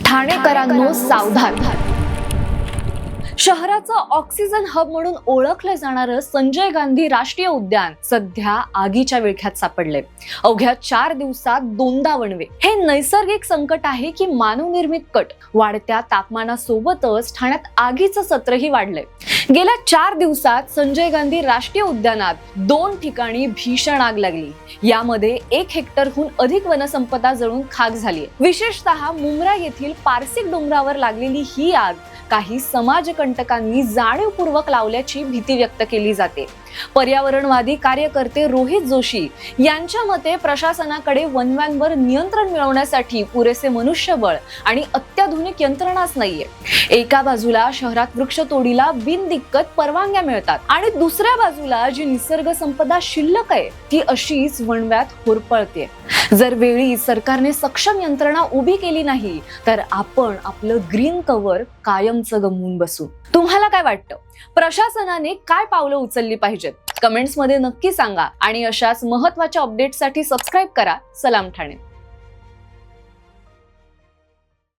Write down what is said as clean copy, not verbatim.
ठाणेकरांनो सावधान. शहराचं oxygen hub म्हणून ओळखलं जाणारं संजय गांधी राष्ट्रीय उद्यान सध्या आगीच्या विळख्यात सापडले. अवघ्या 4 दिवसात 2दा वणवे. हे नैसर्गिक संकट आहे की मानवनिर्मित कट? वाढत्या तापमानासोबतच ठाण्यात आगीचं सत्रही वाढलंय. गेल्या 4 दिवसात संजय गांधी राष्ट्रीय उद्यानात 2 ठिकाणी भीषण आग लागली. यामध्ये 1 हेक्टरहून अधिक वनसंपदा जळून खाक झाली. विशेषतः मुंब्रा येथील पारसिक डोंगरावर लागलेली ही आग काही समाजकंटकांनी जाणीवपूर्वक लावल्याची भीती व्यक्त केली जाते. पर्यावरणवादी कार्यकर्ते रोहित जोशी यांच्या मते प्रशासनाकडे वनव्यांवर नियंत्रण मिळवण्यासाठी पुरेसे मनुष्यबळ आणि अत्याधुनिक यंत्रणाच नाहीये. एका बाजूला शहरात वृक्षतोडीला बिनदिक्कत परवानग्या मिळतात आणि दुसऱ्या बाजूला जी निसर्ग संपदा शिल्लक आहे ती अशीच वणव्यात होरपळते. जर वेळी सरकारने सक्षम यंत्रणा उभी केली नाही तर आपण आपलं ग्रीन कव्हर कायमचं गमवून बसू. तुम्हाला काय वाटतं? प्रशासनाने काय पावलं उचलली पाहिजेत? कमेंट्स मध्ये नक्की सांगा आणि अशाच महत्त्वाच्या अपडेट्ससाठी सबस्क्राईब करा सलाम ठाणे.